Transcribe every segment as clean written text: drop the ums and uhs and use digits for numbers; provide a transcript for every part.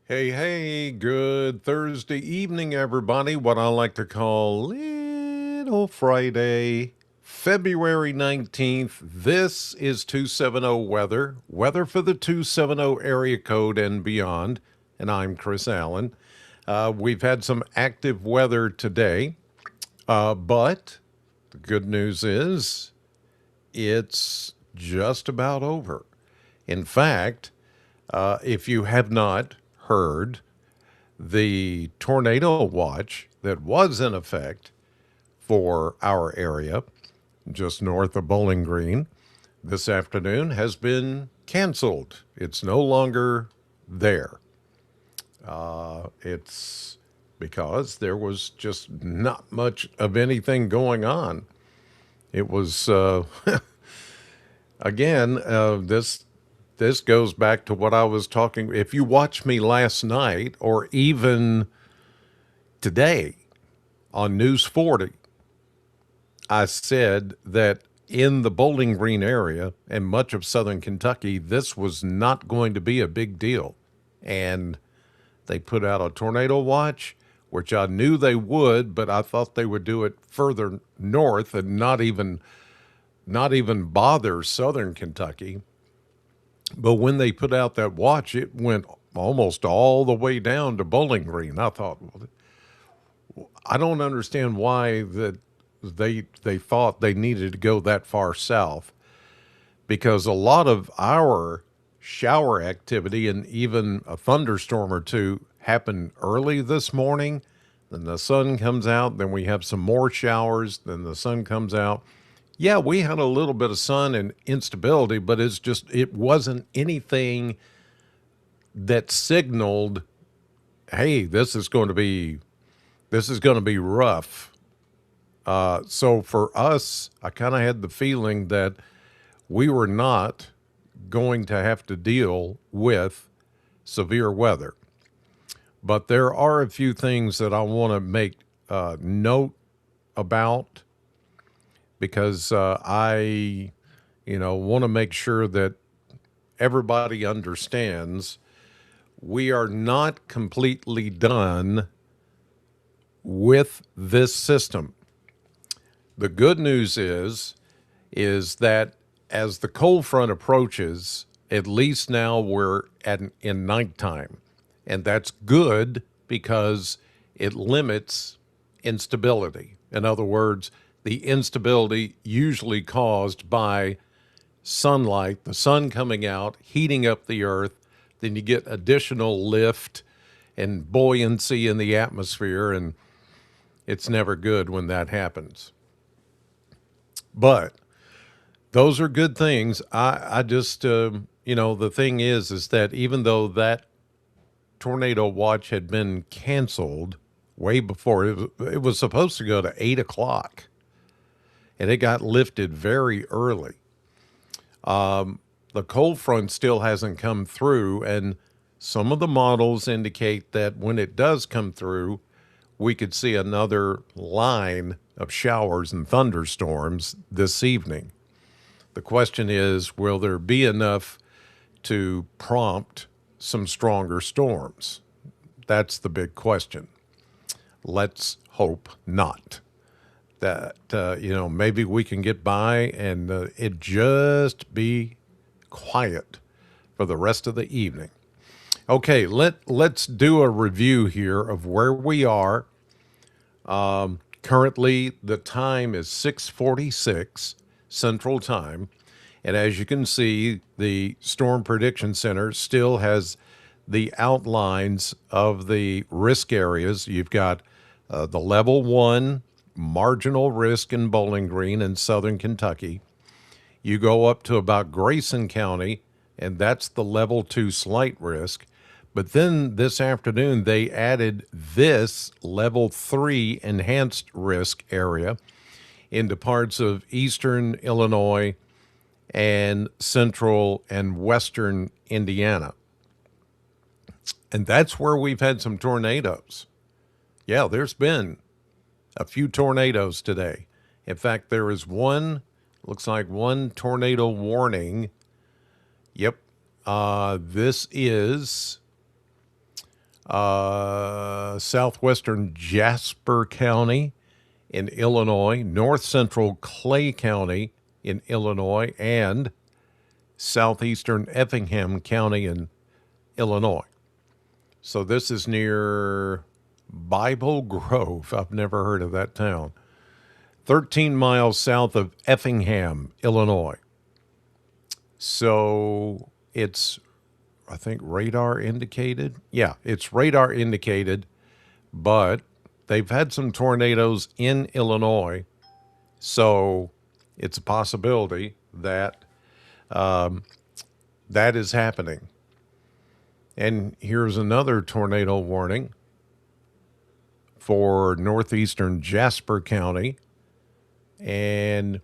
Hey, good Thursday evening, everybody. What I like to call Little Friday, February 19th. This is 270 weather for the 270 area code and beyond. And I'm Chris Allen. We've had some active weather today, but the good news is it's just about over. In fact, if you have not heard, the tornado watch that was in effect for our area just north of Bowling Green this afternoon has been canceled. It's no longer there. It's because there was just not much of anything going on. It was again this goes back to what I was talking. If you watch me last night or even today on News 40, I said that in the Bowling Green area and much of southern Kentucky, this was not going to be a big deal. And they put out a tornado watch, which I knew they would, but I thought they would do it further north and not even bother southern Kentucky. But when they put out that watch, it went almost all the way down to Bowling Green. I thought, well, I don't understand why that they thought they needed to go that far south, because a lot of our shower activity and even a thunderstorm or two happened early this morning. Then the sun comes out, then we have some more showers, then the sun comes out. Yeah, we had a little bit of sun and instability, but it wasn't anything that signaled, hey, this is going to be rough. So for us, I kind of had the feeling that we were not going to have to deal with severe weather. But there are a few things that I want to make note about, because I want to make sure that everybody understands we are not completely done with this system. The good news is that as the cold front approaches, at least now we're in nighttime. And that's good because it limits instability. In other words, the instability usually caused by sunlight, the sun coming out, heating up the earth, then you get additional lift and buoyancy in the atmosphere, and it's never good when that happens. But those are good things. I just, the thing is that even though that tornado watch had been canceled way before it was supposed to go to 8 o'clock, and it got lifted very early. The cold front still hasn't come through, and some of the models indicate that when it does come through, we could see another line of showers and thunderstorms this evening. The question is, will there be enough to prompt some stronger storms? That's the big question. Let's hope not. That, maybe we can get by and it just be quiet for the rest of the evening. Okay, let's do a review here of where we are. Currently, the time is 6:46 Central Time, and as you can see, the Storm Prediction Center still has the outlines of the risk areas. You've got the level 1 marginal risk in Bowling Green in southern Kentucky. You go up to about Grayson County, and that's the level 2 slight risk. But then this afternoon, they added this level 3 enhanced risk area into parts of eastern Illinois and central and western Indiana. And that's where we've had some tornadoes. Yeah, there's been a few tornadoes today. In fact, there is looks like one tornado warning. Yep. This is southwestern Jasper County in Illinois, north central Clay County in Illinois, and southeastern Effingham County in Illinois. So this is near Bible Grove. I've never heard of that town. 13 miles south of Effingham, Illinois. So it's, I think, radar indicated. Yeah, it's radar indicated, but they've had some tornadoes in Illinois. So it's a possibility that that is happening. And here's another tornado warning for northeastern Jasper County. And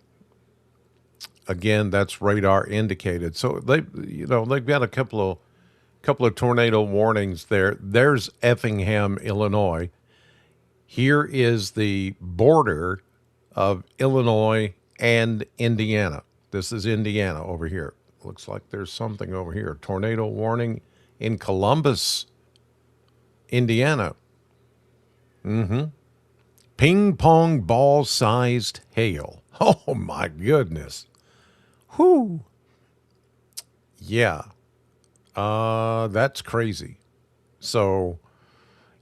again, that's radar indicated. So they've got a couple of tornado warnings there. There's Effingham, Illinois. Here is the border of Illinois and Indiana. This is Indiana over here. Looks like there's something over here. Tornado warning in Columbus, Indiana. Ping pong ball sized hail. Oh my goodness. Whew. Yeah. That's crazy. So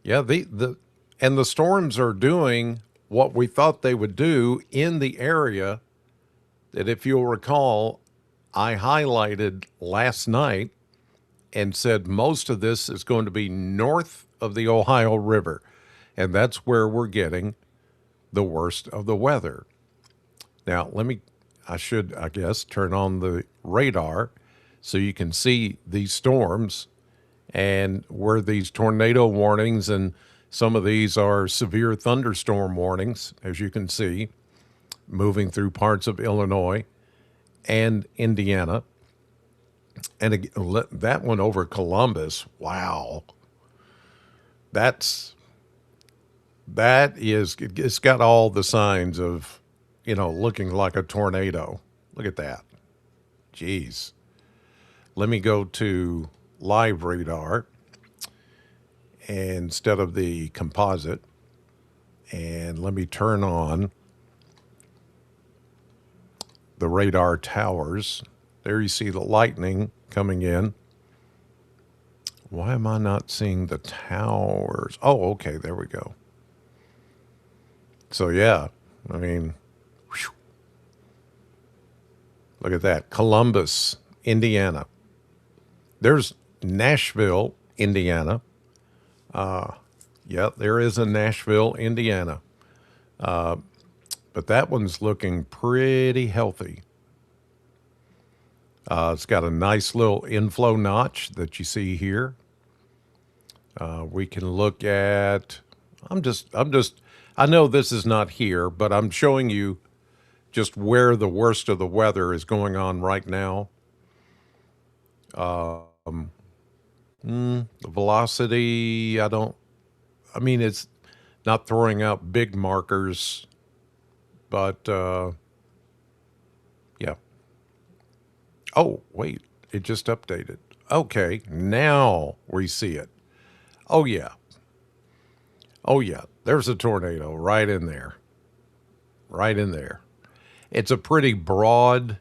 yeah, and the storms are doing what we thought they would do in the area that, if you'll recall, I highlighted last night and said most of this is going to be north of the Ohio River. And that's where we're getting the worst of the weather. Now, I should, I guess, turn on the radar so you can see these storms and where these tornado warnings, and some of these are severe thunderstorm warnings, as you can see, moving through parts of Illinois and Indiana. And that one over Columbus, wow. It's got all the signs of, looking like a tornado. Look at that. Jeez. Let me go to live radar instead of the composite. And let me turn on the radar towers. There you see the lightning coming in. Why am I not seeing the towers? Oh, okay, there we go. So yeah, I mean, whew. Look at that. Columbus, Indiana. There's Nashville, Indiana. Yeah, there is a Nashville, Indiana. But that one's looking pretty healthy. It's got a nice little inflow notch that you see here. We can look at, I know this is not here, but I'm showing you just where the worst of the weather is going on right now. The velocity, it's not throwing out big markers, but, yeah. Oh, wait, it just updated. Okay, now we see it. Oh, yeah. Oh, yeah, there's a tornado right in there. Right in there. It's a pretty broad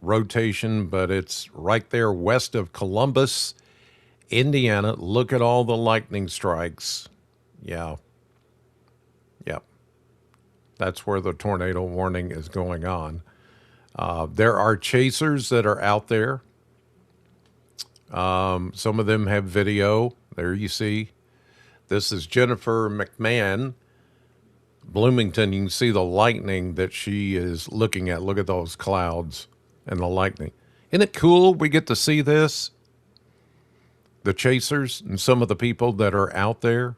rotation, but it's right there west of Columbus, Indiana. Look at all the lightning strikes. Yeah. Yep. That's where the tornado warning is going on. There are chasers that are out there. Some of them have video. There you see. This is Jennifer McMahon, Bloomington. You can see the lightning that she is looking at. Look at those clouds and the lightning. Isn't it cool we get to see this? The chasers and some of the people that are out there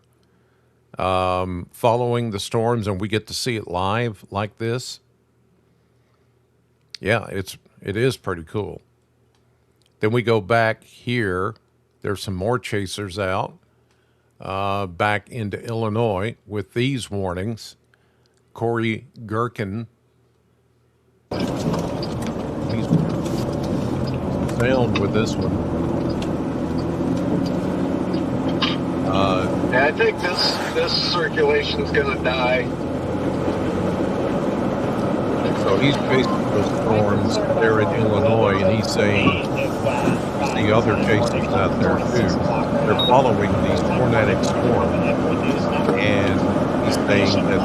following the storms, and we get to see it live like this. Yeah, it is pretty cool. Then we go back here. There's some more chasers out back into Illinois with these warnings. Corey Gherkin. He's found with this one. I think this circulation's going to die. So he's chasing those storms there in Illinois, and he's saying the other chases out there too. They're following these tornadic storms, and he's saying that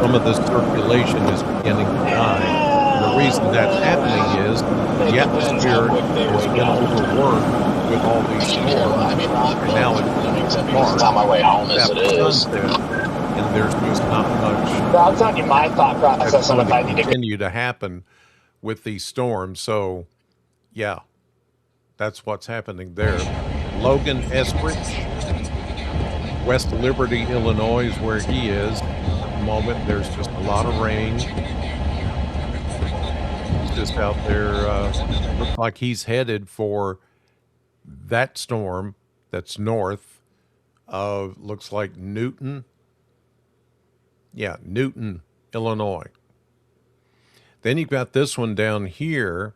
some of the circulation is beginning to die. And the reason that's happening is the atmosphere has been overworked with all these storms, and now it's March, on my way home as it is. sunset, and there's just not much. I'll tell you my thought process That's on going if I to need to. continue to happen with these storms. So, yeah, that's what's happening there. Logan Eskridge, West Liberty, Illinois is where he is at the moment. There's just a lot of rain. He's just out there. Looks like he's headed for that storm that's north of, looks like Newton. Yeah, Newton, Illinois. Then you've got this one down here,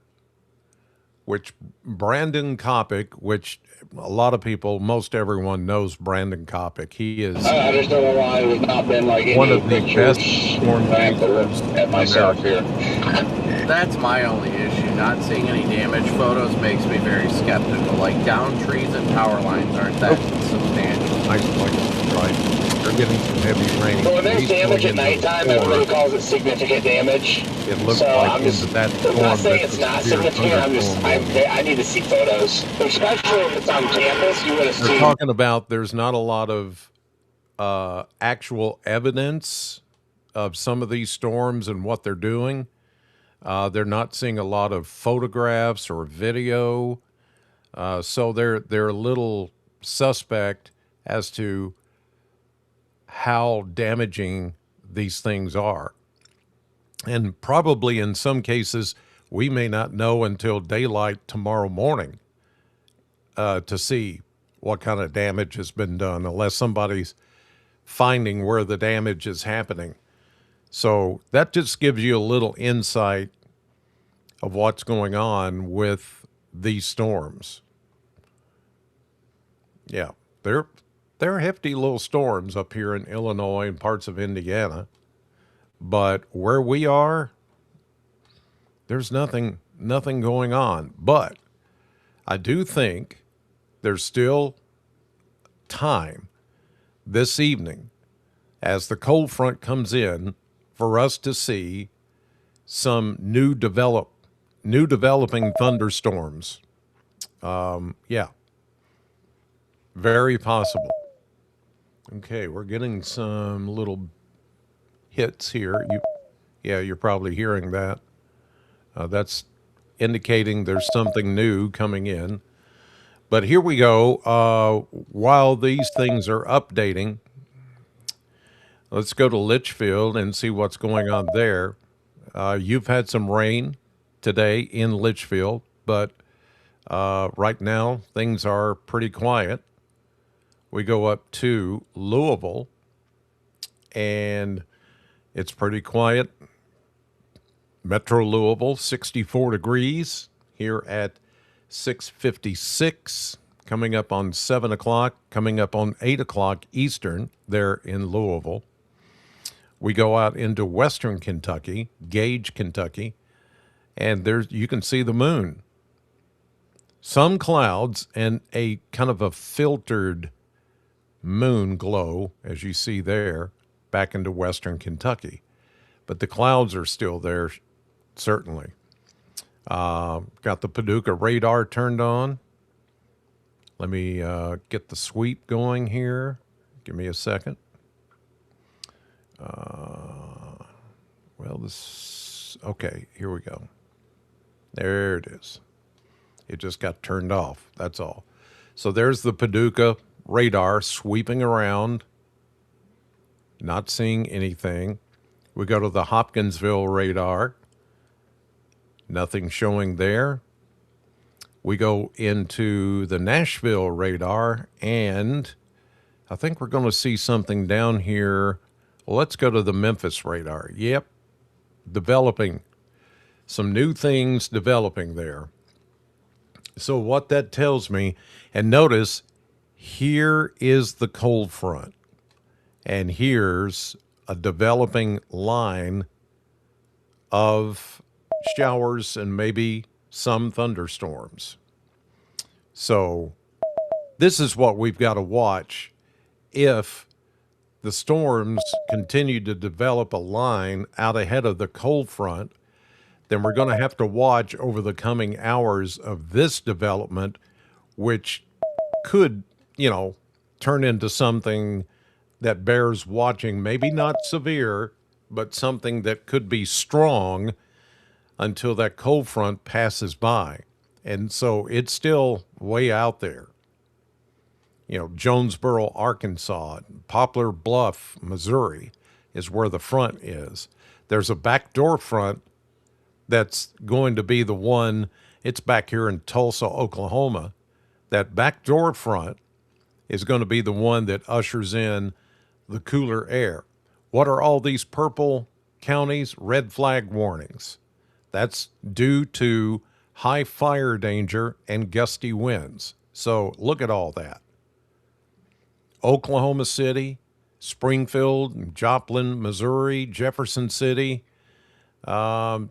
which Brandon Kopic, which a lot of people, most everyone knows Brandon Kopic. He is I just don't know why there's not been like one any of the pictures best storm chasers at in myself America. here. That's my only issue. Not seeing any damage photos makes me very skeptical. Like, down trees and power lines aren't that substantial. Nice place, right? They're getting some heavy rain. So when there's He's damage going at into nighttime, the everybody storm. calls it significant damage. It looks So like I'm just, into that I'm storm. not saying that's it's a not severe significant. I'm just, thunderstorm. I need to see photos, especially if it's on campus. You would have They're seen. talking about there's not a lot of actual evidence of some of these storms and what they're doing. They're not seeing a lot of photographs or video, so they're a little suspect as to how damaging these things are. And probably in some cases, we may not know until daylight tomorrow morning to see what kind of damage has been done, unless somebody's finding where the damage is happening. So that just gives you a little insight of what's going on with these storms. Yeah, they're hefty little storms up here in Illinois and parts of Indiana. But where we are, there's nothing going on. But I do think there's still time this evening as the cold front comes in for us to see some new developing thunderstorms. Yeah, very possible. Okay, we're getting some little hits here. You're probably hearing that. That's indicating there's something new coming in. But here we go. While these things are updating, let's go to Litchfield and see what's going on there. You've had some rain today in Litchfield, but right now things are pretty quiet. We go up to Louisville, and it's pretty quiet. Metro Louisville, 64 degrees here at 6:56, coming up on 7 o'clock, coming up on 8 o'clock Eastern there in Louisville. We go out into western Kentucky, Gage, Kentucky, and you can see the moon. Some clouds and a kind of a filtered moon glow, as you see there, back into western Kentucky. But the clouds are still there, certainly. Got the Paducah radar turned on. Let me get the sweep going here. Give me a second. Okay, here we go. There it is. It just got turned off, that's all. So there's the Paducah radar sweeping around, not seeing anything. We go to the Hopkinsville radar, nothing showing there. We go into the Nashville radar, and I think we're going to see something down here. Well, let's go to the Memphis radar. Yep, developing. Some new things developing there. So what that tells me, and notice Here is the cold front, and here's a developing line of showers and maybe some thunderstorms. So this is what we've got to watch. If the storms continue to develop a line out ahead of the cold front, then we're going to have to watch over the coming hours of this development, which could, turn into something that bears watching, maybe not severe, but something that could be strong until that cold front passes by. And so it's still way out there. Jonesboro, Arkansas, Poplar Bluff, Missouri is where the front is. There's a backdoor front that's going to be the one, it's back here in Tulsa, Oklahoma. That backdoor front is going to be the one that ushers in the cooler air. What are all these purple counties? Red flag warnings. That's due to high fire danger and gusty winds. So look at all that. Oklahoma City, Springfield, Joplin, Missouri, Jefferson City, down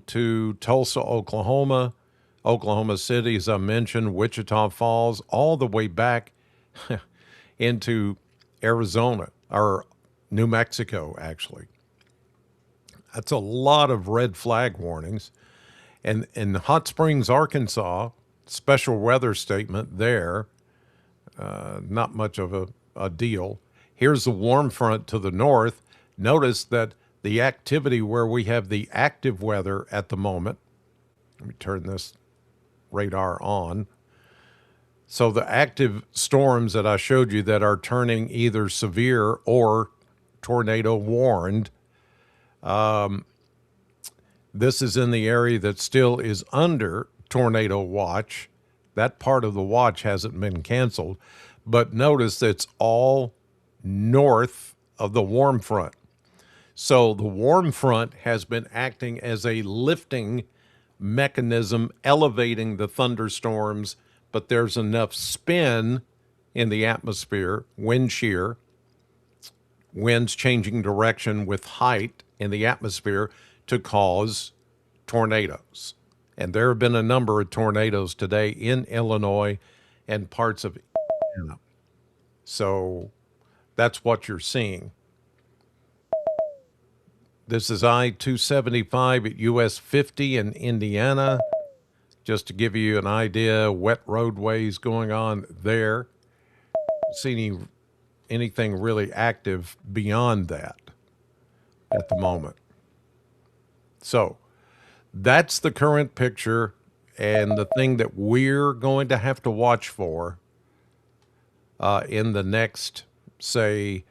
to Tulsa, Oklahoma, Oklahoma City, as I mentioned, Wichita Falls, all the way back into Arizona, or New Mexico, actually. That's a lot of red flag warnings. And in Hot Springs, Arkansas, special weather statement there, not much of a deal. Here's the warm front to the north. Notice that the activity where we have the active weather at the moment, let me turn this radar on. So the active storms that I showed you that are turning either severe or tornado warned, this is in the area that still is under tornado watch. That part of the watch hasn't been canceled, but notice it's all north of the warm front. So the warm front has been acting as a lifting mechanism, elevating the thunderstorms, but there's enough spin in the atmosphere, wind shear, winds changing direction with height in the atmosphere to cause tornadoes. And there have been a number of tornadoes today in Illinois and parts of Indiana. So that's what you're seeing. This is I-275 at US 50 in Indiana. Just to give you an idea, wet roadways going on there. See anything really active beyond that at the moment. So that's the current picture, and the thing that we're going to have to watch for in the next, say,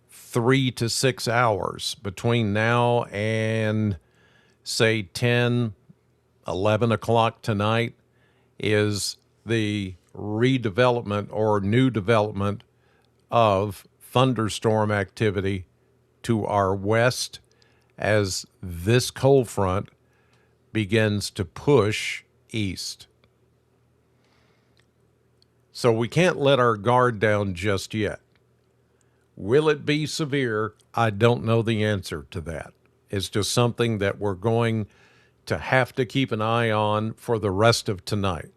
3 to 6 hours between now and, say, 10, 11 o'clock tonight is the redevelopment or new development of thunderstorm activity to our west as this cold front begins to push east. So we can't let our guard down just yet. Will it be severe? I don't know the answer to that. It's just something that we're going to have to keep an eye on for the rest of tonight.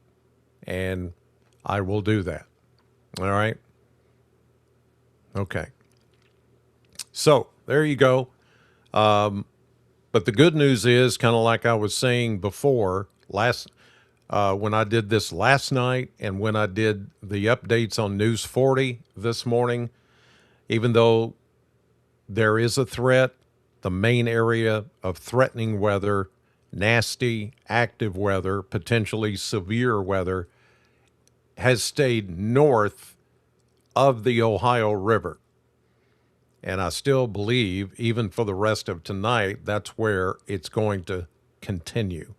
And I will do that. All right? Okay. So there you go. But the good news is, kind of like I was saying before, when I did this last night and when I did the updates on News 40 this morning, even though there is a threat, the main area of threatening weather, nasty, active weather, potentially severe weather, has stayed north of the Ohio River. And I still believe, even for the rest of tonight, that's where it's going to continue.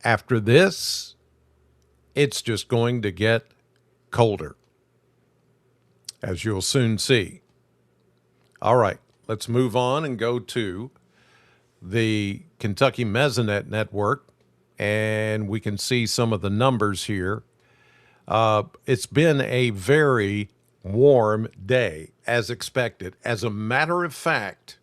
After this, it's just going to get colder, as you'll soon see. All right, let's move on and go to the Kentucky Mesonet Network, and we can see some of the numbers here. It's been a very warm day, as expected. As a matter of fact,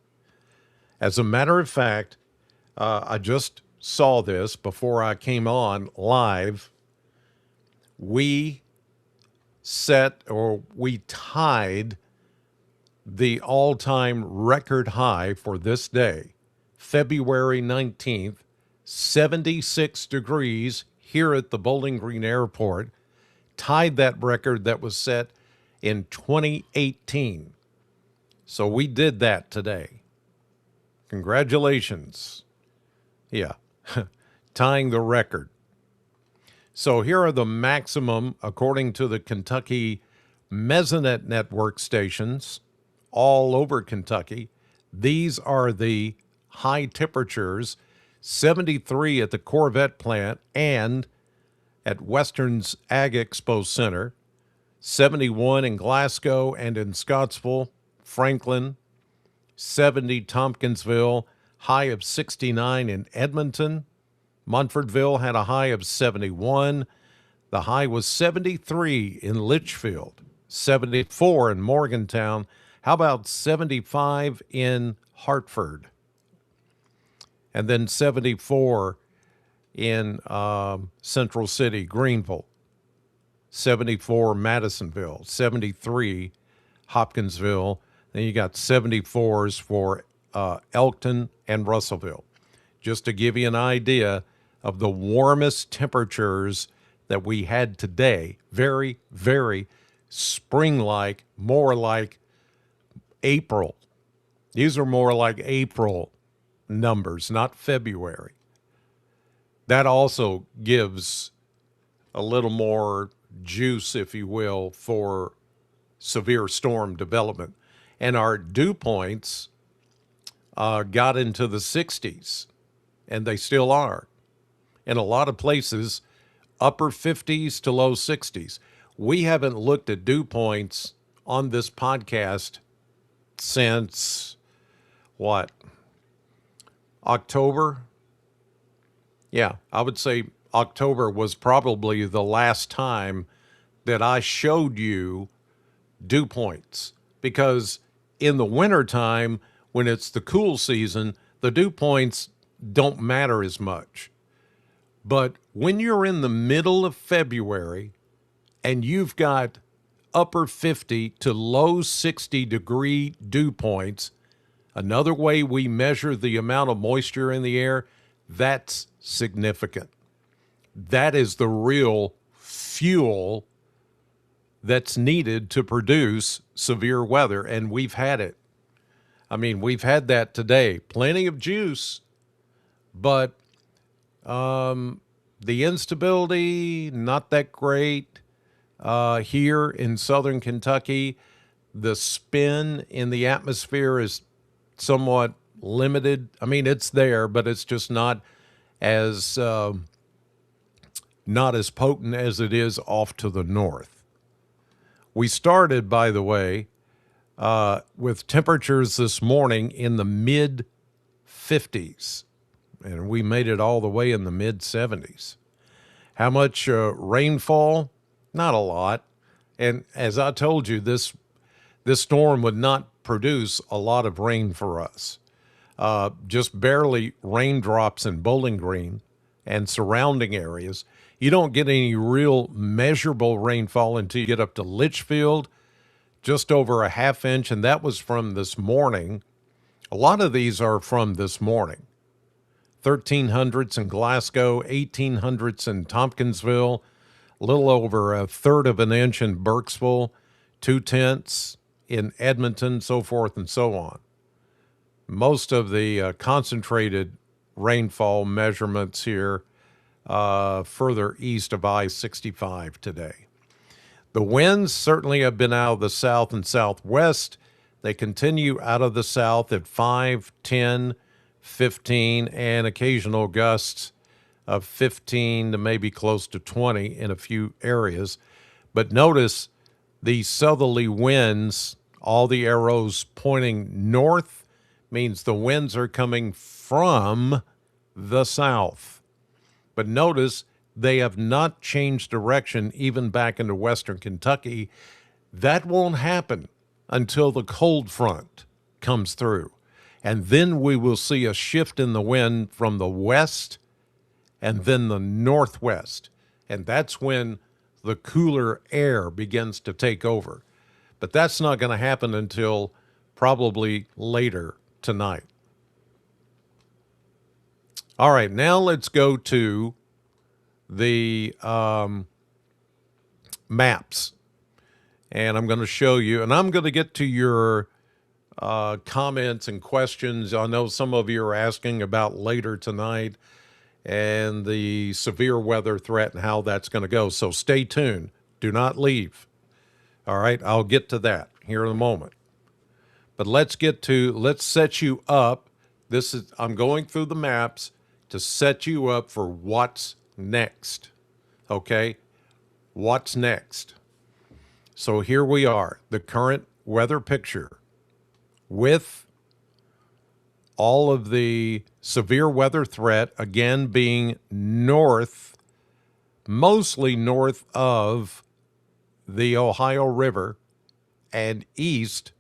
I just saw this before I came on live. We we tied the all-time record high for this day, February 19th, 76 degrees here at the Bowling Green Airport, tied that record that was set in 2018. So we did that today. Congratulations. Yeah, tying the record. So here are the maximum, according to the Kentucky Mesonet Network stations all over Kentucky. These are the high temperatures: 73 at the Corvette plant and at Western's Ag Expo Center, 71 in Glasgow and in Scottsville, Franklin, 70 Tompkinsville, high of 69 in Edmonton. Munfordville had a high of 71. The high was 73 in Litchfield, 74 in Morgantown. How about 75 in Hartford? And then 74 in Central City, Greenville, 74 Madisonville, 73 Hopkinsville. Then you got 74s for Elkton and Russellville. Just to give you an idea of the warmest temperatures that we had today. Very, very spring-like, more like April. These are more like April numbers, not February. That also gives a little more juice, if you will, for severe storm development. And our dew points got into the 60s, and they still are. In a lot of places, upper 50s to low 60s. We haven't looked at dew points on this podcast since, what, October? Yeah, I would say October was probably the last time that I showed you dew points, because in the wintertime, when it's the cool season, the dew points don't matter as much. But when you're in the middle of February and you've got upper 50 to low 60 degree dew points, another way we measure the amount of moisture in the air, that's significant. That is the real fuel that's needed to produce severe weather, and we've had it. I mean, we've had that today. Plenty of juice, but the instability, not that great. Here in southern Kentucky, the spin in the atmosphere is somewhat limited. I mean, it's there, but it's just not as potent as it is off to the north. We started, by the way, with temperatures this morning in the mid 50s, and we made it all the way in the mid 70s. How much rainfall? Not a lot. And as I told you, this storm would not produce a lot of rain for us. Just barely raindrops in Bowling Green and surrounding areas. You don't get any real measurable rainfall until you get up to Litchfield, just over a half inch, and that was from this morning. A lot of these are from this morning. 1300s in Glasgow, 1800s in Tompkinsville, a little over a third of an inch in Burkesville, 2/10 in Edmonton, so forth and so on. Most of the concentrated rainfall measurements here further east of I-65 today. The winds certainly have been out of the south and southwest. They continue out of the south at 5, 10, 15, and occasional gusts of 15 to maybe close to 20 in a few areas. But notice the southerly winds, all the arrows pointing north, means the winds are coming from the south. But notice they have not changed direction even back into western Kentucky. That won't happen until the cold front comes through. And then we will see a shift in the wind from the west and then the northwest. And that's when the cooler air begins to take over. But that's not going to happen until probably later tonight. All right, now let's go to the maps. And I'm going to show you, and I'm going to get to your comments and questions. I know some of you are asking about later tonight and the severe weather threat and how that's going to go. So stay tuned. Do not leave. All right, I'll get to that here in a moment. But let's set you up. I'm going through the maps to set you up for what's next. Okay? What's next? So here we are, the current weather picture with all of the severe weather threat, again, being north, mostly north of the Ohio River and east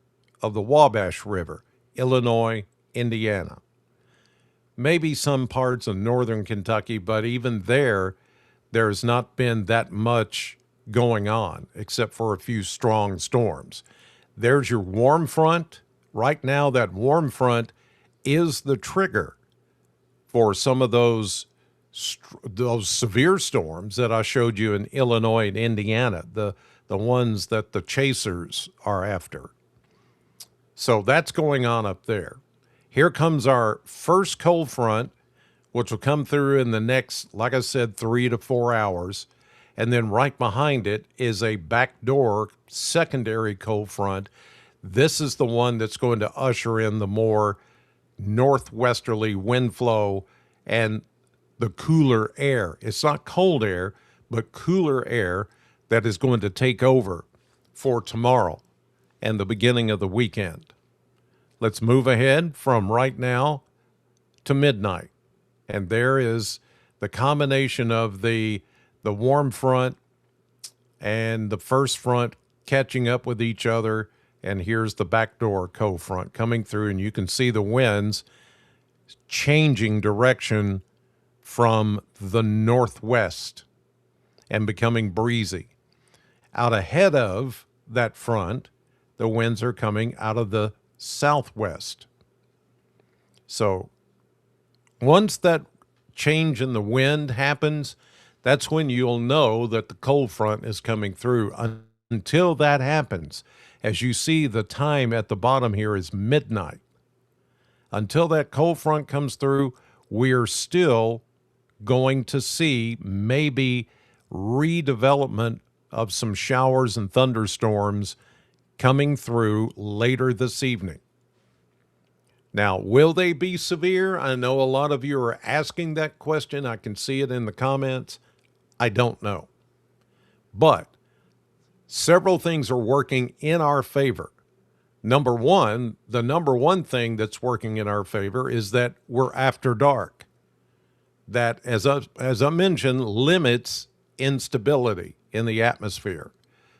of the Wabash River, Illinois, Indiana. Maybe some parts of northern Kentucky, but even there's not been that much going on except for a few strong storms. There's your warm front. Right now, that warm front is the trigger for some of those severe storms that I showed you in Illinois and Indiana, the ones that the chasers are after. So that's going on up there. Here comes our first cold front, which will come through in the next, like I said, 3 to 4 hours. And then right behind it is a backdoor secondary cold front. This is the one that's going to usher in the more northwesterly wind flow and the cooler air. It's not cold air, but cooler air that is going to take over for tomorrow and the beginning of the weekend. Let's move ahead from right now to midnight. And there is the combination of the warm front and the first front catching up with each other. And here's the backdoor cold front coming through, and you can see the winds changing direction from the northwest and becoming breezy. Out ahead of that front, the winds are coming out of the southwest. So once that change in the wind happens, that's when you'll know that the cold front is coming through. Until that happens, as you see, the time at the bottom here is midnight. Until that cold front comes through, we're still going to see maybe redevelopment of some showers and thunderstorms coming through later this evening. Now, will they be severe? I know a lot of you are asking that question. I can see it in the comments. I don't know. But several things are working in our favor. Number one, the number one thing that's working in our favor is that we're after dark. That, as I mentioned, limits instability in the atmosphere.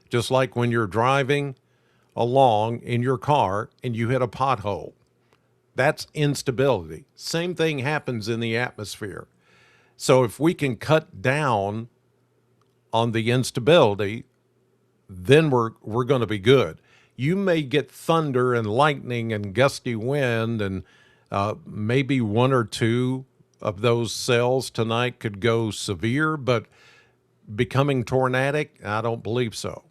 Just like when you're driving along in your car and you hit a pothole. That's instability. Same thing happens in the atmosphere. So if we can cut down on the instability, then we're going to be good. You may get thunder and lightning and gusty wind, and maybe one or two of those cells tonight could go severe, but becoming tornadic, I don't believe so.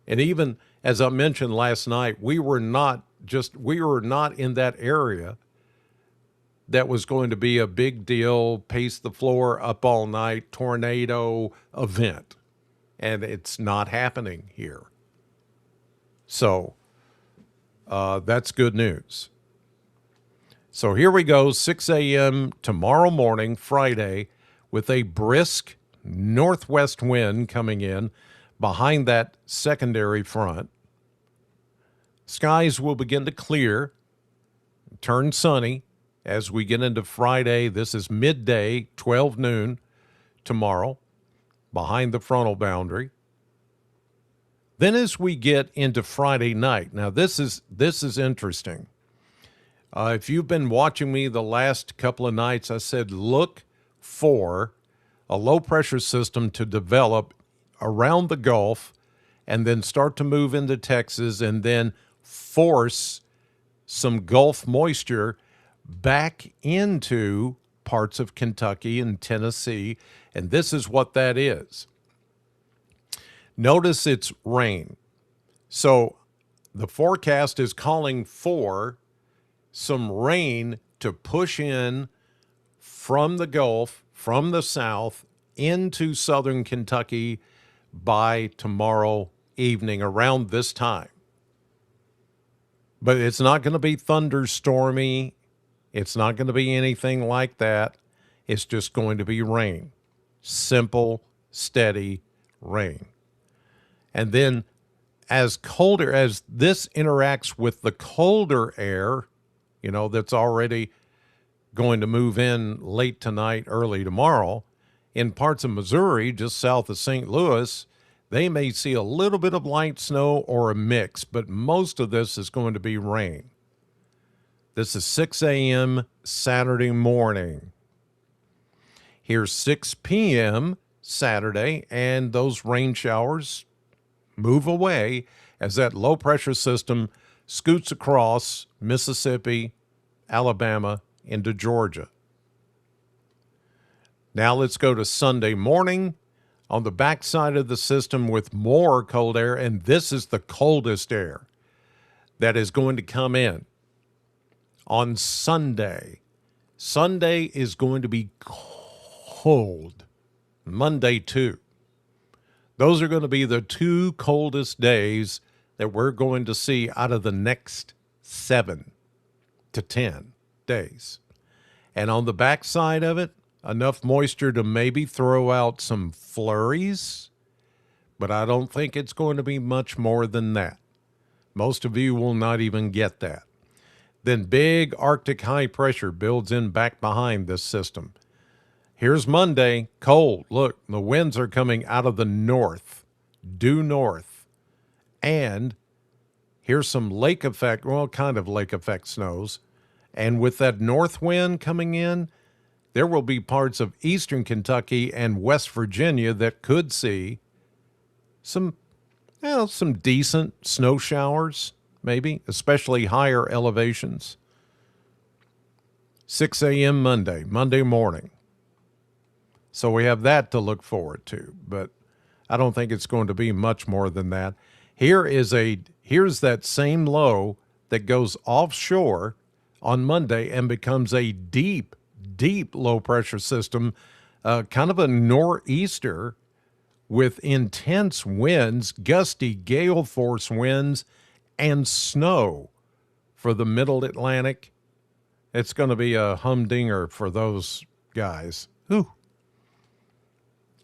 And even as I mentioned last night, we were not in that area that was going to be a big deal, pace the floor up all night, tornado event. And it's not happening here. So that's good news. So here we go, 6 a.m. tomorrow morning, Friday, with a brisk northwest wind coming in behind that secondary front. Skies will begin to clear, turn sunny as we get into Friday. This is midday, 12 noon tomorrow behind the frontal boundary. Then as we get into Friday night, now this is interesting. If you've been watching me the last couple of nights, I said look for a low pressure system to develop around the Gulf and then start to move into Texas and then force some Gulf moisture back into parts of Kentucky and Tennessee. And this is what that is. Notice it's rain. So the forecast is calling for some rain to push in from the Gulf, from the south, into southern Kentucky by tomorrow evening around this time. But it's not going to be thunderstormy. It's not going to be anything like that. It's just going to be rain. Simple, steady rain. And then as this interacts with the colder air, that's already going to move in late tonight, early tomorrow, in parts of Missouri, just south of St. Louis, they may see a little bit of light snow or a mix, but most of this is going to be rain. This is 6 a.m. Saturday morning. Here's 6 p.m. Saturday, and those rain showers move away as that low pressure system scoots across Mississippi, Alabama, into Georgia. Now let's go to Sunday morning on the backside of the system with more cold air, and this is the coldest air that is going to come in on Sunday. Sunday is going to be cold. Monday, too. Those are going to be the two coldest days that we're going to see out of the next 7 to 10 days. And on the backside of it, enough moisture to maybe throw out some flurries, but I don't think it's going to be much more than that. Most of you will not even get that. Then big Arctic high pressure builds in back behind this system. Here's Monday, cold. Look, the winds are coming out of the north, due north. And here's some lake effect, kind of lake effect snows. And with that north wind coming in, there will be parts of eastern Kentucky and West Virginia that could see some decent snow showers, maybe, especially higher elevations. 6 a.m. Monday morning. So we have that to look forward to, but I don't think it's going to be much more than that. Here's that same low that goes offshore on Monday and becomes a deep low pressure system, kind of a nor'easter with intense winds, gusty gale force winds, and snow for the middle Atlantic. It's going to be a humdinger for those guys. Whew.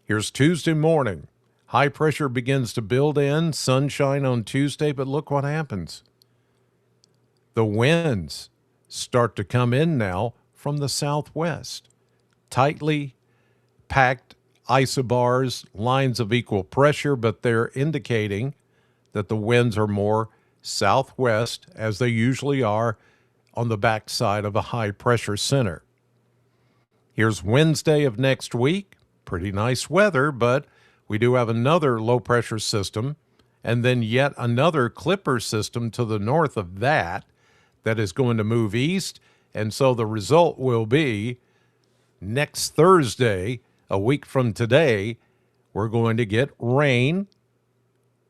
Here's Tuesday morning. High pressure begins to build in, sunshine on Tuesday, but look what happens. The winds start to come in now from the southwest. Tightly packed isobars, lines of equal pressure, but they're indicating that the winds are more southwest, as they usually are on the backside of a high pressure center. Here's Wednesday of next week. Pretty nice weather, but we do have another low pressure system and then yet another clipper system to the north of that is going to move east. And so the result will be next Thursday, a week from today, we're going to get rain.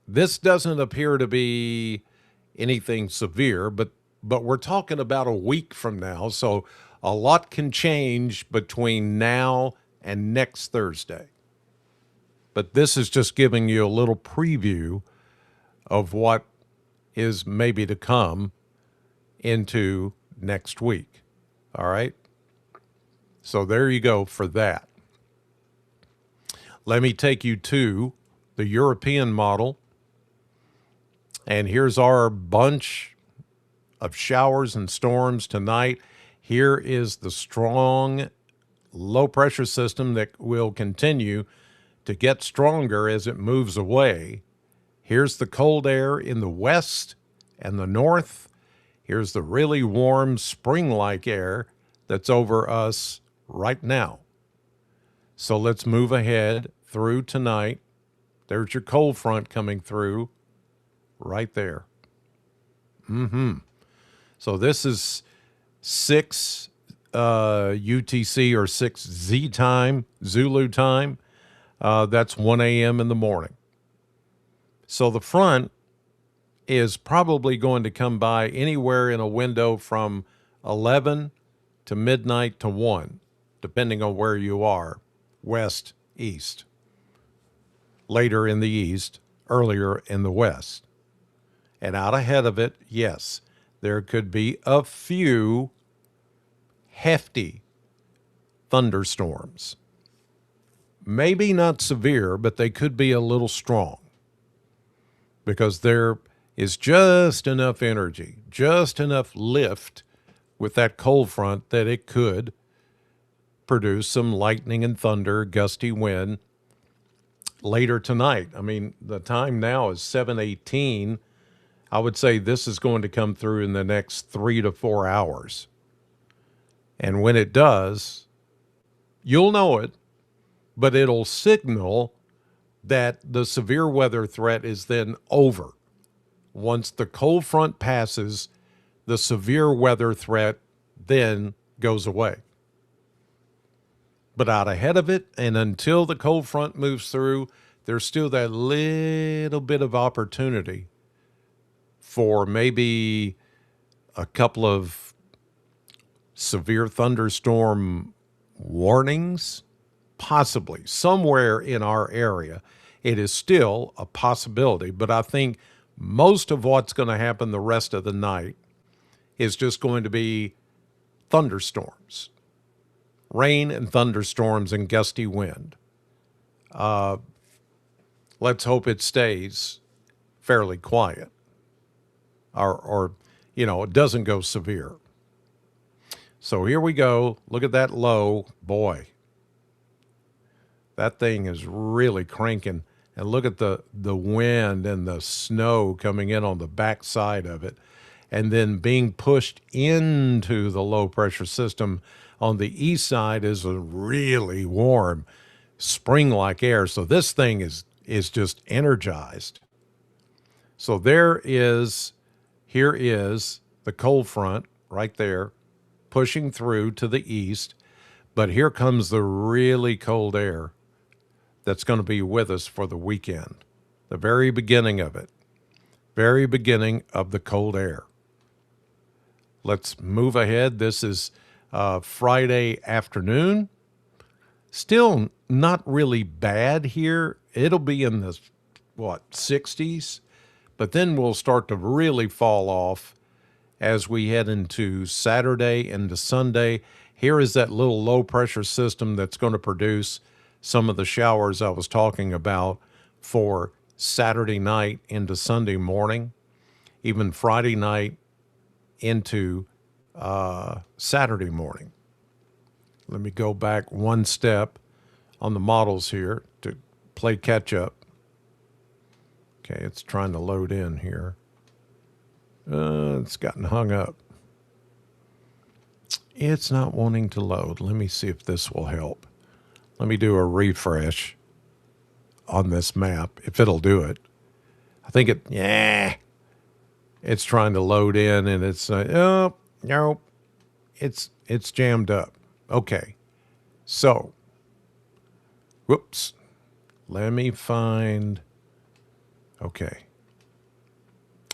This doesn't appear to be anything severe, but we're talking about a week from now. So a lot can change between now and next Thursday. But this is just giving you a little preview of what is maybe to come into next week. All right? So there you go for that. Let me take you to the European model. And here's our bunch of showers and storms tonight. Here is the strong low pressure system that will continue to get stronger as it moves away. Here's the cold air in the west and the north. Here's the really warm spring-like air that's over us right now. So let's move ahead through tonight. There's your cold front coming through right there. So this is 6 UTC or 6 Z time, Zulu time. That's 1 a.m. in the morning. So the front is probably going to come by anywhere in a window from 11 to midnight to 1, depending on where you are, west, east. Later in the east, earlier in the west. And out ahead of it, yes, there could be a few hefty thunderstorms. Maybe not severe, but they could be a little strong because there is just enough energy, just enough lift with that cold front that it could produce some lightning and thunder, gusty wind later tonight. I mean, the time now is 7:18. I would say this is going to come through in the next 3 to 4 hours. And when it does, you'll know it, but it'll signal that the severe weather threat is then over. Once the cold front passes, the severe weather threat then goes away. But out ahead of it, and until the cold front moves through, there's still that little bit of opportunity for maybe a couple of severe thunderstorm warnings, possibly somewhere in our area. It is still a possibility, but I think most of what's going to happen the rest of the night is just going to be thunderstorms, rain and thunderstorms and gusty wind. Let's hope it stays fairly quiet or it doesn't go severe. So here we go. Look at that low. Boy, that thing is really cranking. And look at the wind and the snow coming in on the backside of it and then being pushed into the low pressure system on the east side is a really warm spring-like air. So this thing is just energized. So here is the cold front right there pushing through to the east. But here comes the really cold air that's going to be with us for the weekend. The very beginning of it. Very beginning of the cold air. Let's move ahead. This is Friday afternoon. Still not really bad here. It'll be in the, 60s? But then we'll start to really fall off as we head into Saturday into Sunday. Here is that little low pressure system that's going to produce some of the showers I was talking about for Saturday night into Sunday morning, even Friday night into Saturday morning. Let me go back one step on the models here to play catch up. Okay, it's trying to load in here. It's gotten hung up. It's not wanting to load. Let me see if this will help. Let me do a refresh on this map, if it'll do it. I think it's trying to load in, and it's, oh, nope, it's jammed up. Okay, so, whoops, let me find, okay.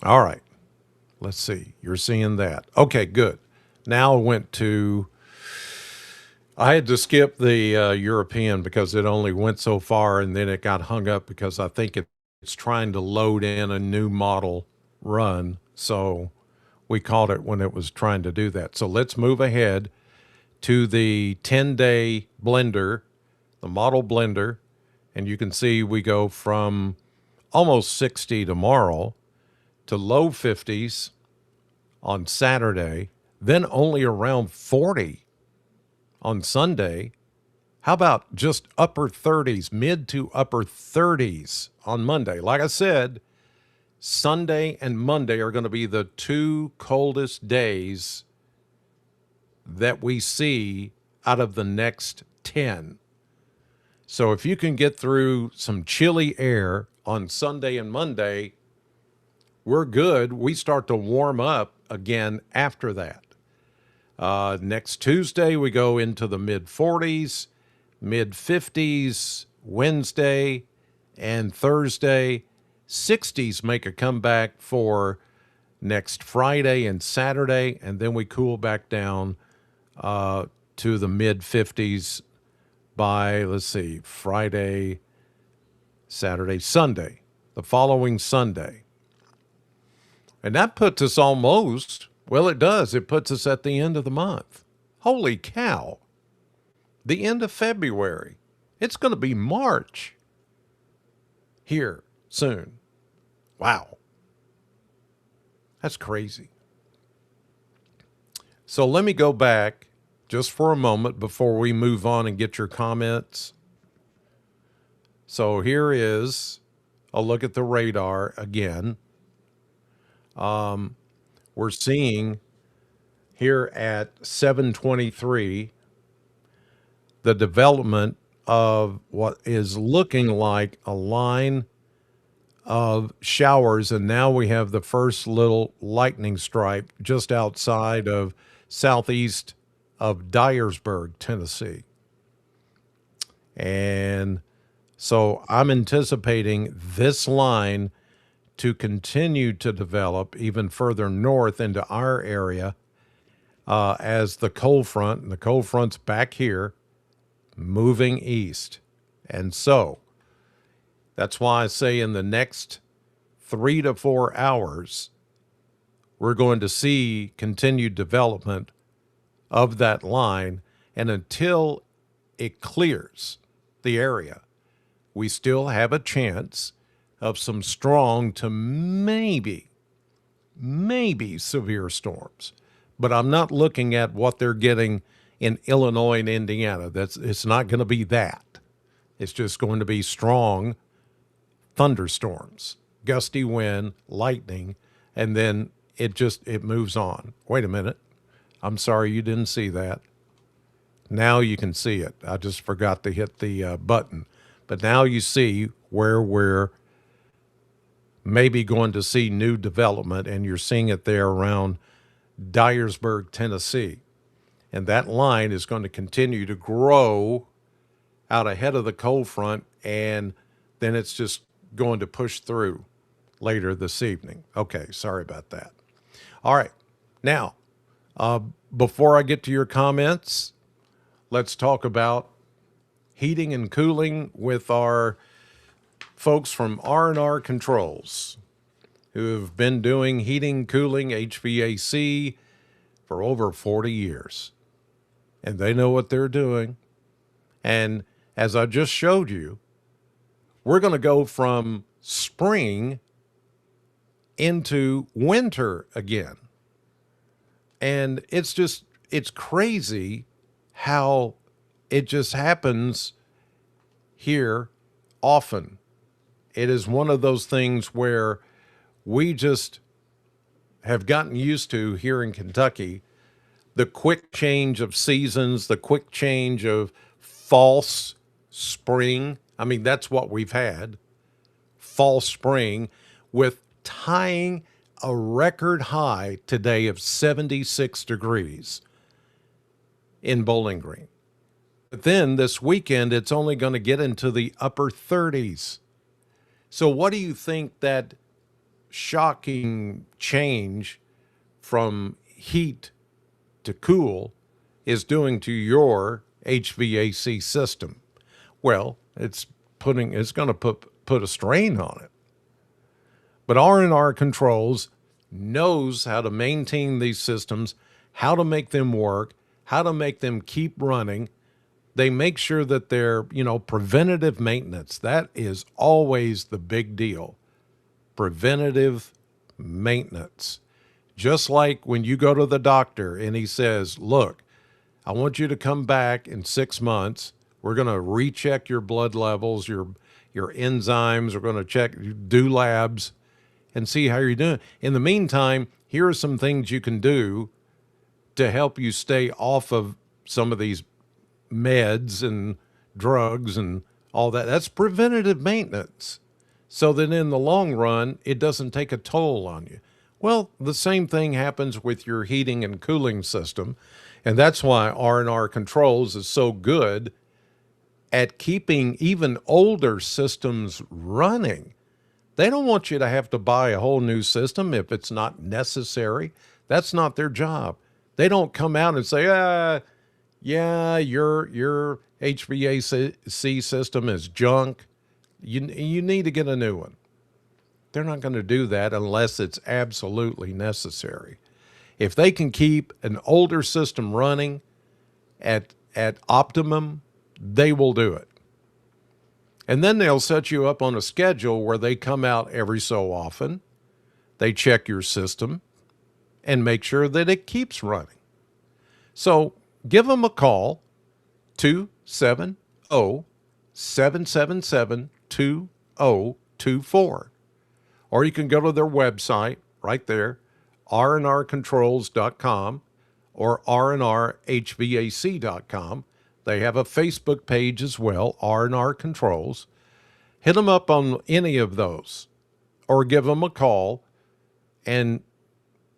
All right, let's see, you're seeing that. Okay, good. Now I had to skip the European because it only went so far, and then it got hung up because I think it's trying to load in a new model run. So we caught it when it was trying to do that. So let's move ahead to the 10-day blender, the model blender. And you can see we go from almost 60 tomorrow to low 50s on Saturday, then only around 40 on Sunday, How about just upper 30s, mid to upper 30s on Monday? Like I said, Sunday and Monday are going to be the two coldest days that we see out of the next 10. So if you can get through some chilly air on Sunday and Monday, we're good. We start to warm up again after that. Next Tuesday, we go into the mid 40s, mid 50s, Wednesday and Thursday. 60s make a comeback for next Friday and Saturday, and then we cool back down to the mid 50s by, let's see, Friday, Saturday, Sunday, the following Sunday. And that puts us almost, well, it does. It puts us at the end of the month. Holy cow. The end of February. It's going to be March here soon. Wow. That's crazy. So let me go back just for a moment before we move on and get your comments. So here is a look at the radar again. We're seeing here at 7:23 the development of what is looking like a line of showers, and now we have the first little lightning strike just outside of southeast of Dyersburg, Tennessee. And so I'm anticipating this line to continue to develop even further north into our area as the cold front, and the cold front's back here, moving east. And so that's why I say in the next 3 to 4 hours, we're going to see continued development of that line. And until it clears the area, we still have a chance of some strong to maybe severe storms. But I'm not looking at what they're getting in Illinois and Indiana. It's not going to be that. It's just going to be strong thunderstorms, gusty wind, lightning, and then it moves on. Wait a minute. I'm sorry you didn't see that. Now you can see it. I just forgot to hit the button. But now you see where we're maybe going to see new development, and you're seeing it there around Dyersburg, Tennessee. And that line is going to continue to grow out ahead of the cold front, and then it's just going to push through later this evening. Okay, sorry about that. All right. Now, before I get to your comments, let's talk about heating and cooling with our folks from R&R Controls, who have been doing heating, cooling, HVAC for over 40 years. And they know what they're doing. And as I just showed you, we're going to go from spring into winter again. And it's crazy how it just happens here often. It is one of those things where we just have gotten used to here in Kentucky, the quick change of seasons, the quick change of false spring. I mean, that's what we've had, false spring, with tying a record high today of 76 degrees in Bowling Green. But then this weekend, it's only going to get into the upper 30s. So what do you think that shocking change from heat to cool is doing to your HVAC system? Well, it's going to put a strain on it. But R&R Controls knows how to maintain these systems, how to make them work, how to make them keep running. They make sure that they're, preventative maintenance. That is always the big deal. Preventative maintenance. Just like when you go to the doctor and he says, look, I want you to come back in 6 months We're going to recheck your blood levels, your enzymes. We're going to check, do labs, and see how you're doing. In the meantime, here are some things you can do to help you stay off of some of these meds and drugs and all that. That's preventative maintenance, so that in the long run, it doesn't take a toll on you. Well, the same thing happens with your heating and cooling system, and that's why R&R Controls is so good at keeping even older systems running. They don't want you to have to buy a whole new system if it's not necessary. That's not their job. They don't come out and say, yeah, your HVAC system is junk. You need to get a new one. They're not going to do that unless it's absolutely necessary. If they can keep an older system running at optimum, they will do it. And then they'll set you up on a schedule where they come out every so often. They check your system and make sure that it keeps running. So give them a call, 270-777-2024. Or you can go to their website right there, rnrcontrols.com or rnrhvac.com. They have a Facebook page as well, R&R Controls. Hit them up on any of those or give them a call and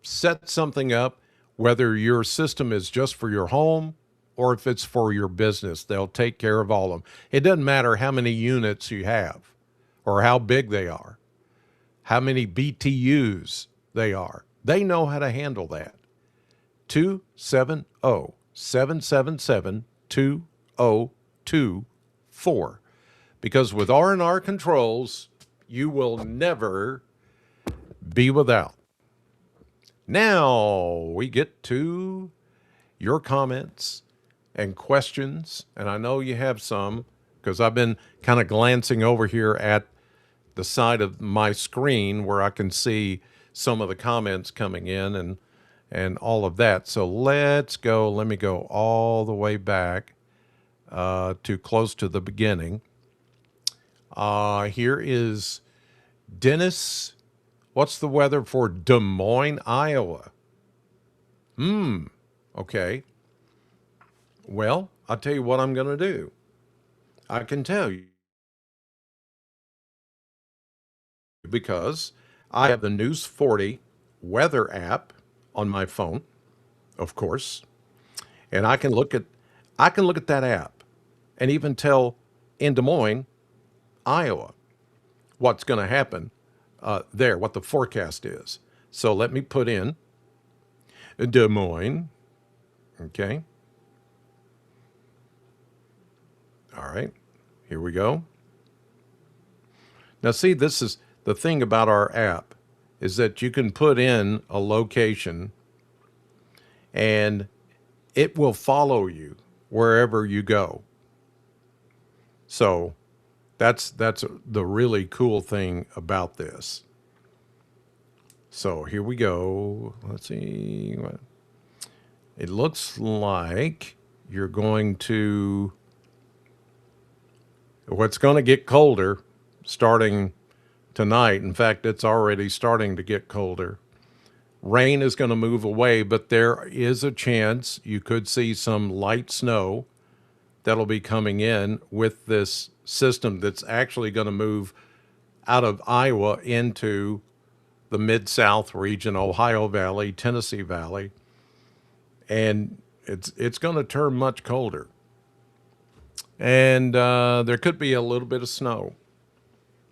set something up, whether your system is just for your home or if it's for your business. They'll take care of all of them. It doesn't matter how many units you have or how big they are, how many BTUs they are. They know how to handle that. 270-777-2024. Because with R&R Controls, you will never be without. Now we get to your comments and questions, and I know you have some because I've been kind of glancing over here at the side of my screen where I can see some of the comments coming in and all of that. So let's go. Let me go all the way back to close to the beginning. Here is Dennis. What's the weather for Des Moines, Iowa? Okay. Well, I'll tell you what I'm going to do. I can tell you because I have the News 40 weather app on my phone, of course, and I can look at that app and even tell in Des Moines, Iowa, what's going to happen there, what the forecast is. So let me put in Des Moines. Okay. All right. Here we go. Now, see, this is the thing about our app is that you can put in a location and it will follow you wherever you go. So that's the really cool thing about this. So here we go. Let's see. It looks like you're going to, it's going to get colder starting tonight. In fact, it's already starting to get colder. Rain is going to move away, but there is a chance you could see some light snow that'll be coming in with this system that's actually going to move out of Iowa into the Mid-South region, Ohio Valley, Tennessee Valley, and it's going to turn much colder. And there could be a little bit of snow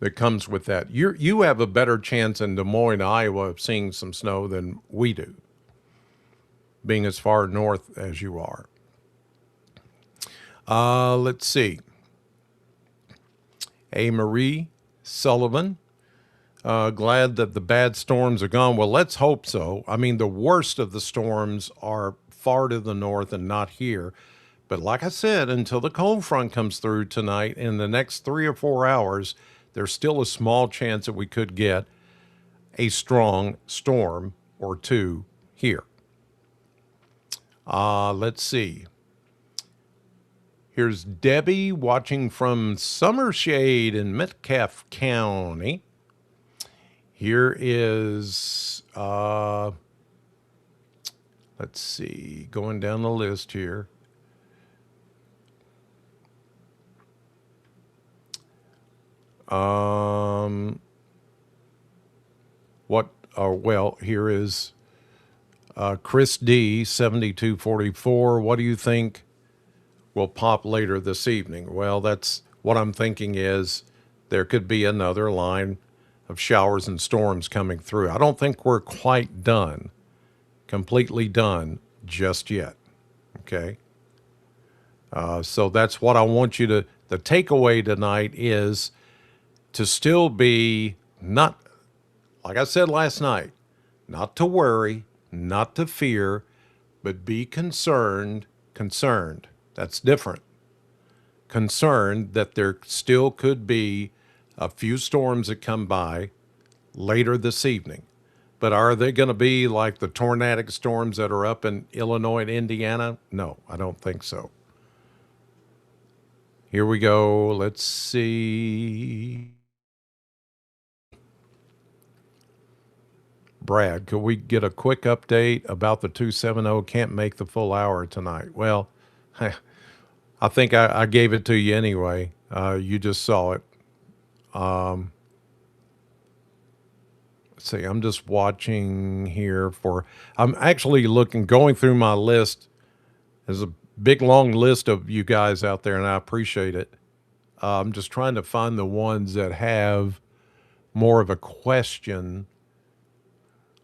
that comes with that. You have a better chance in Des Moines, Iowa, of seeing some snow than we do, being as far north as you are. Let's see. A. Marie Sullivan, glad that the bad storms are gone. Well, let's hope so. I mean, the worst of the storms are far to the north and not here. But like I said, until the cold front comes through tonight, in the next 3 or 4 hours, there's still a small chance that we could get a strong storm or two here. Let's see. Here's Debbie watching from Summershade in Metcalfe County. Here is, let's see, going down the list here. Well, here is Chris D, 7244. What do you think will pop later this evening? Well, that's what I'm thinking is there could be another line of showers and storms coming through. I don't think we're quite done, completely done just yet. Okay. So that's what I want you to, the takeaway tonight is to still be not, like I said last night, not to worry, not to fear, but be concerned. That's different. Concerned that there still could be a few storms that come by later this evening. But are they going to be like the tornadic storms that are up in Illinois and Indiana? No, I don't think so. Here we go. Let's see. Brad, could we get a quick update about the 270? Can't make the full hour tonight. Well, I think I gave it to you anyway. You just saw it. Let's see, I'm just watching here for, I'm actually going through my list. There's a big, long list of you guys out there, and I appreciate it. I'm just trying to find the ones that have more of a question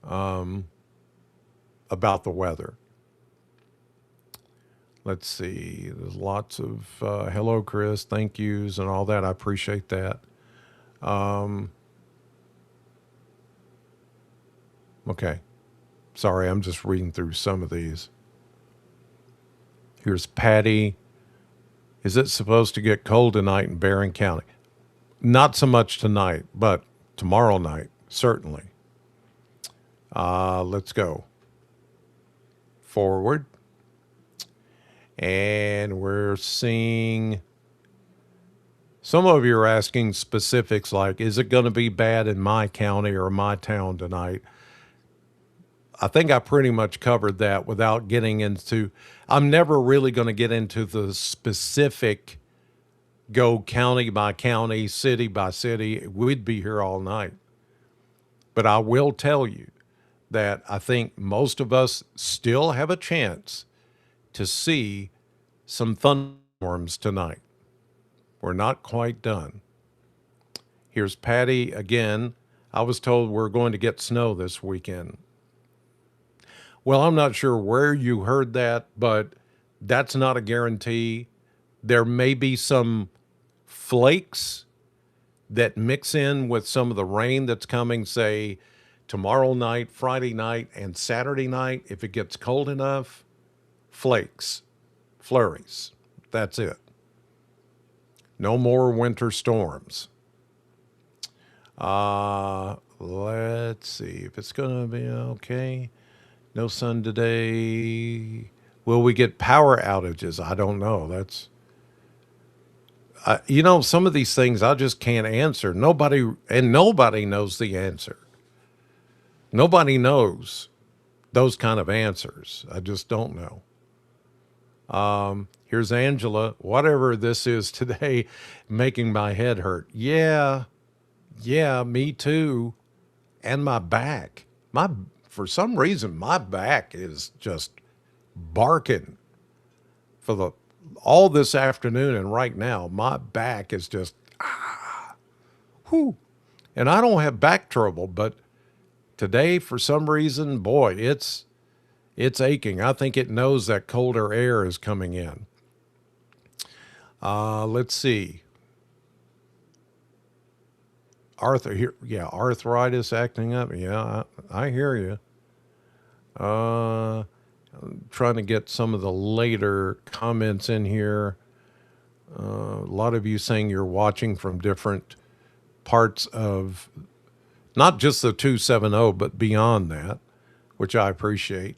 about the weather. Let's see. There's lots of hello, Chris, thank yous, and all that. I appreciate that. Okay. Sorry, I'm just reading through some of these. Here's Patty. Is it supposed to get cold tonight in Barron County? Not so much tonight, but tomorrow night, certainly. Let's go forward. And we're seeing some of you are asking specifics like, is it going to be bad in my county or my town tonight? I think I pretty much covered that without getting into, I'm never really going to get into the specific, go county by county, city by city. We'd be here all night. But I will tell you that I think most of us still have a chance to see some thunderstorms tonight. We're not quite done. Here's Patty again. I was told we're going to get snow this weekend. Well, I'm not sure where you heard that, but that's not a guarantee. There may be some flakes that mix in with some of the rain that's coming, say, tomorrow night, Friday night, and Saturday night. If it gets cold enough, flakes, flurries. That's it. No more winter storms. Let's see if it's going to be okay. No sun today. Will we get power outages? I don't know. That's, some of these things I just can't answer. Nobody knows the answer. Nobody knows those kind of answers. I just don't know. Here's Angela. Whatever this is today, making my head hurt. Yeah, me too. And my back. For some reason, my back is just barking for all this afternoon, and right now, my back is just whoo. And I don't have back trouble, but today, for some reason, boy, it's aching. I think it knows that colder air is coming in. Let's see. Arthritis acting up. Yeah, I hear you. I'm trying to get some of the later comments in here. A lot of you saying you're watching from different parts of, not just the 270, but beyond that, which I appreciate.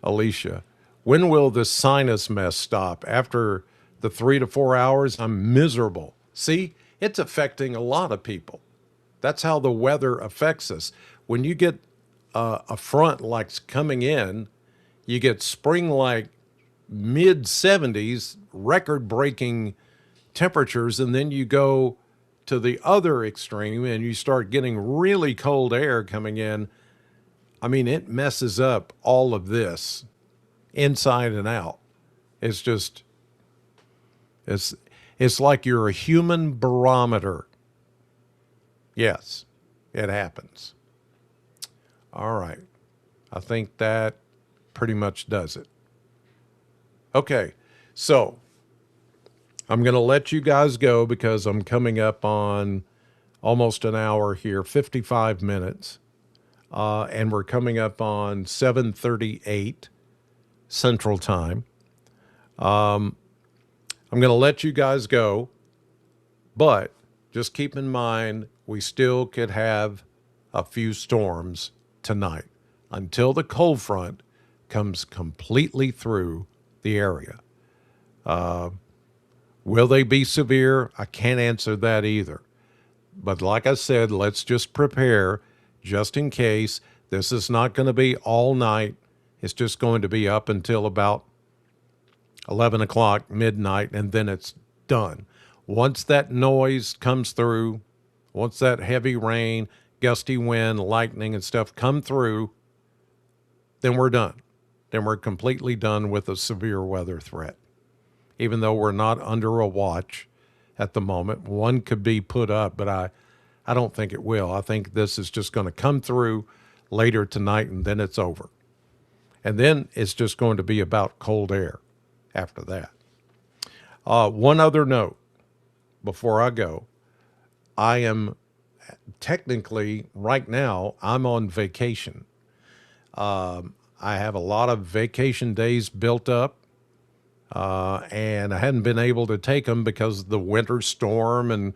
Alicia, when will this sinus mess stop? After the 3 to 4 hours, I'm miserable. See, it's affecting a lot of people. That's how the weather affects us. When you get a front like coming in, you get spring like mid 70s, record breaking temperatures, and then you go to the other extreme and you start getting really cold air coming in. I mean, it messes up all of this inside and out. It's just, it's, it's like you're a human barometer. Yes, it happens. All right. I think that pretty much does it. Okay. So I'm going to let you guys go because I'm coming up on almost an hour here, 55 minutes. And we're coming up on 7:38 Central Time. I'm going to let you guys go, but just keep in mind we still could have a few storms tonight until the cold front comes completely through the area. Will they be severe? I can't answer that either. But like I said, let's just prepare just in case. This is not going to be all night. It's just going to be up until about 11 o'clock, midnight, and then it's done. Once that noise comes through, once that heavy rain, gusty wind, lightning, and stuff come through, then we're done. Then we're completely done with a severe weather threat. Even though we're not under a watch at the moment, one could be put up, but I don't think it will. I think this is just going to come through later tonight, and then it's over. And then it's just going to be about cold air after that. One other note before I go. I am technically, right now, I'm on vacation. I have a lot of vacation days built up, and I hadn't been able to take them because of the winter storm and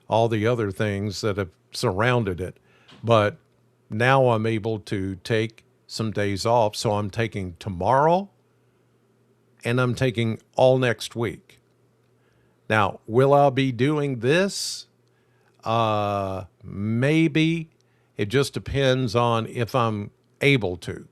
all the other things that have surrounded it. But now I'm able to take some days off. So I'm taking tomorrow and I'm taking all next week. Now, will I be doing this? Maybe. It just depends on if I'm able to.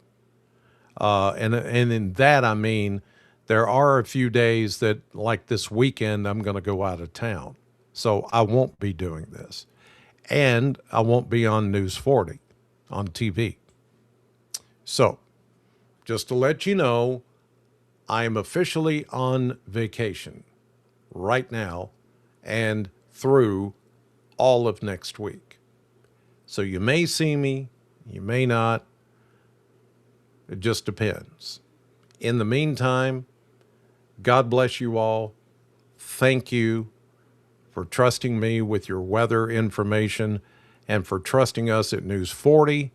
And in that, I mean, there are a few days that, like this weekend, I'm going to go out of town. So I won't be doing this. And I won't be on News 40 on TV. So just to let you know, I am officially on vacation right now and through all of next week. So you may see me, you may not. It just depends. In the meantime, God bless you all. Thank you for trusting me with your weather information and for trusting us at News 40.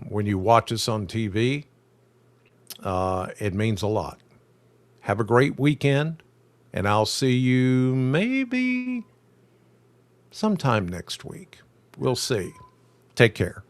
When you watch us on TV, it means a lot. Have a great weekend, and I'll see you maybe sometime next week. We'll see. Take care.